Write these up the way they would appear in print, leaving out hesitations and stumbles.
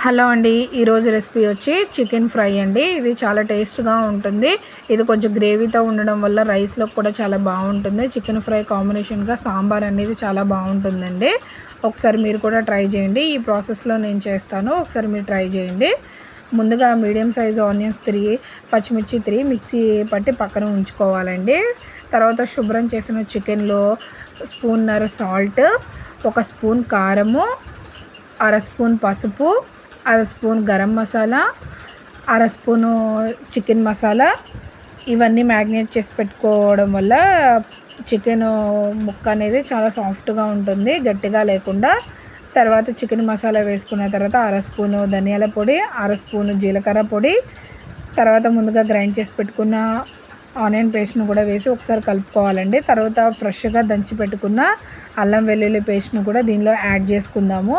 Hello అండి, ఈరోజు recipe వచ్చి చికెన్ ఫ్రై అండి. ఇది చాలా టేస్ట్గా ఉంటుంది. ఇది కొంచెం గ్రేవీతో ఉండడం వల్ల రైస్లో కూడా చాలా బాగుంటుంది. చికెన్ ఫ్రై కాంబినేషన్గా సాంబార్ అనేది చాలా బాగుంటుందండి. ఒకసారి మీరు కూడా ట్రై చేయండి. ఈ ప్రాసెస్లో నేను చేస్తాను, ఒకసారి మీరు ట్రై చేయండి. ముందుగా మీడియం సైజు ఆనియన్స్ 3, పచ్చిమిర్చి 3 మిక్సీ పట్టి పక్కన ఉంచుకోవాలండి. తర్వాత శుభ్రం చేసిన చికెన్లో స్పూన్నర సాల్ట్, 1 స్పూన్ కారము, అర స్పూన్ పసుపు, అర స్పూన్ గరం మసాలా, అర స్పూను చికెన్ మసాలా, ఇవన్నీ మ్యాగ్నేట్ చేసి పెట్టుకోవడం వల్ల చికెన్ ముక్క అనేది చాలా సాఫ్ట్గా ఉంటుంది, గట్టిగా లేకుండా. తర్వాత చికెన్ మసాలా వేసుకున్న తర్వాత అర స్పూను ధనియాల పొడి, అర స్పూను జీలకర్ర పొడి, తర్వాత ముందుగా గ్రైండ్ చేసి పెట్టుకున్న ఆనియన్ పేస్ట్ను కూడా వేసి ఒకసారి కలుపుకోవాలండి. తర్వాత ఫ్రెష్గా దంచి పెట్టుకున్న అల్లం వెల్లుల్లి పేస్ట్ను కూడా దీనిలో యాడ్ చేసుకుందాము.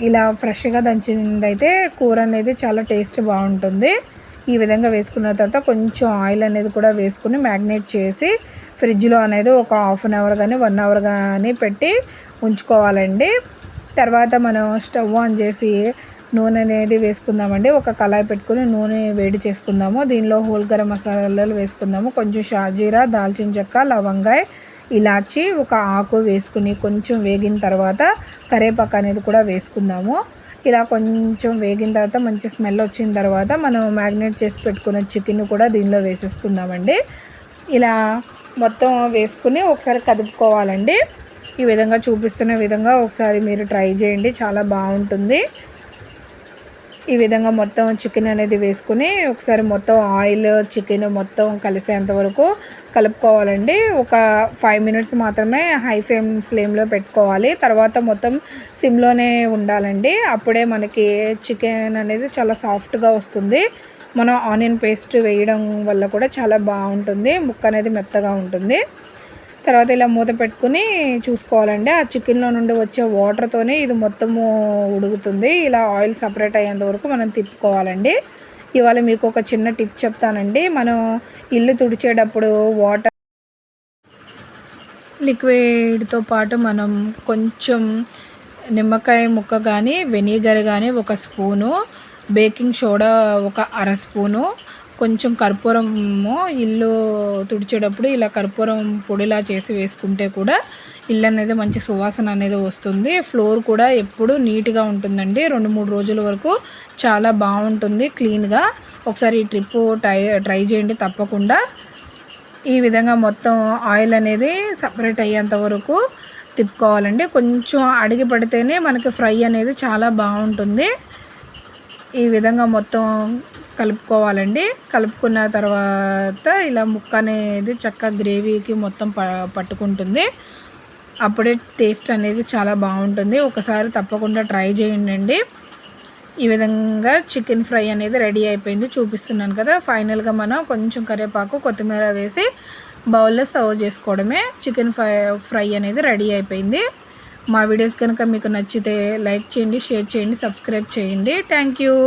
ఇలా ఫ్రెష్గా దంచిందైతే కూర అనేది చాలా టేస్ట్ బాగుంటుంది. ఈ విధంగా వేసుకున్న తర్వాత కొంచెం ఆయిల్ అనేది కూడా వేసుకుని మ్యాగ్నేట్ చేసి ఫ్రిడ్జ్లో అనేది ఒక హాఫ్ అన్ అవర్ కానీ 1 అవర్ కానీ పెట్టి ఉంచుకోవాలండి. తర్వాత మనం స్టవ్ ఆన్ చేసి నూనె అనేది వేసుకుందామండి. ఒక కళాయి పెట్టుకుని నూనె వేడి చేసుకుందాము. దీనిలో హోల్ గరం మసాలాలు వేసుకుందాము. కొంచెం షాజీరా, దాల్చిన చెక్క, లవంగాయ, ఇలాచి, ఒక ఆకు వేసుకుని కొంచెం వేగిన తర్వాత కరివేపాకు అనేది కూడా వేసుకుందాము. ఇలా కొంచెం వేగిన తర్వాత మంచి స్మెల్ వచ్చిన తర్వాత మనం మ్యాగ్నేట్ చేసి పెట్టుకున్న చికెన్ కూడా దీనిలో వేసేసుకుందామండి. ఇలా మొత్తం వేసుకుని ఒకసారి కదుపుకోవాలండి. ఈ విధంగా చూపిస్తున్న విధంగా ఒకసారి మీరు ట్రై చేయండి, చాలా బాగుంటుంది. ఈ విధంగా మొత్తం చికెన్ అనేది వేసుకుని ఒకసారి మొత్తం ఆయిల్ చికెన్ మొత్తం కలిసేంత వరకు కలుపుకోవాలండి. ఒక 5 మినిట్స్ మాత్రమే హై ఫ్లేమ్లో పెట్టుకోవాలి. తర్వాత మొత్తం సిమ్లోనే ఉండాలండి. అప్పుడే మనకి చికెన్ అనేది చాలా సాఫ్ట్గా వస్తుంది. మనం ఆనియన్ పేస్ట్ వేయడం వల్ల కూడా చాలా బాగుంటుంది, ముక్క అనేది మెత్తగా ఉంటుంది. తర్వాత ఇలా మూత పెట్టుకుని చూసుకోవాలండి. ఆ చికెన్లో నుండి వచ్చే వాటర్తోనే ఇది మొత్తము ఉడుకుతుంది. ఇలా ఆయిల్ సపరేట్ అయ్యేంత వరకు మనం తిప్పుకోవాలండి. ఇవాళ మీకు ఒక చిన్న టిప్ చెప్తానండి. మనం ఇల్లు తుడిచేటప్పుడు వాటర్ లిక్విడ్తో పాటు మనం కొంచెం నిమ్మకాయ ముక్క కానీ, వెనిగర్ కానీ 1 స్పూను, బేకింగ్ సోడా 1 అర స్పూను, కొంచెం కర్పూరము ఇల్లు తుడిచేటప్పుడు ఇలా కర్పూరం పొడిలా చేసి వేసుకుంటే కూడా ఇల్లు అనేది మంచి సువాసన అనేది వస్తుంది. ఫ్లోర్ కూడా ఎప్పుడు నీట్గా ఉంటుందండి. 2-3 రోజుల వరకు చాలా బాగుంటుంది క్లీన్గా. ఒకసారి ఈ ట్రిప్ ట్రై చేయండి తప్పకుండా. ఈ విధంగా మొత్తం ఆయిల్ అనేది సపరేట్ అయ్యేంత వరకు తిప్పుకోవాలండి. కొంచెం అడిగి పడితేనే మనకి ఫ్రై అనేది చాలా బాగుంటుంది. ఈ విధంగా మొత్తం కలుపుకోవాలండి. కలుపుకున్న తర్వాత ఇలా ముక్క అనేది చక్కగా గ్రేవీకి మొత్తం పట్టుకుంటుంది. అప్పుడే టేస్ట్ అనేది చాలా బాగుంటుంది. ఒకసారి తప్పకుండా ట్రై చేయండి. ఈ విధంగా చికెన్ ఫ్రై అనేది రెడీ అయిపోయింది, చూపిస్తున్నాను కదా. ఫైనల్గా మనం కొంచెం కరివేపాకు, కొత్తిమీర వేసి బౌల్లో సర్వ్ చేసుకోవడమే. చికెన్ ఫ్రై అనేది రెడీ అయిపోయింది. మా వీడియోస్ కనుక మీకు నచ్చితే లైక్ చేయండి, షేర్ చేయండి, సబ్స్క్రైబ్ చేయండి. Thank you.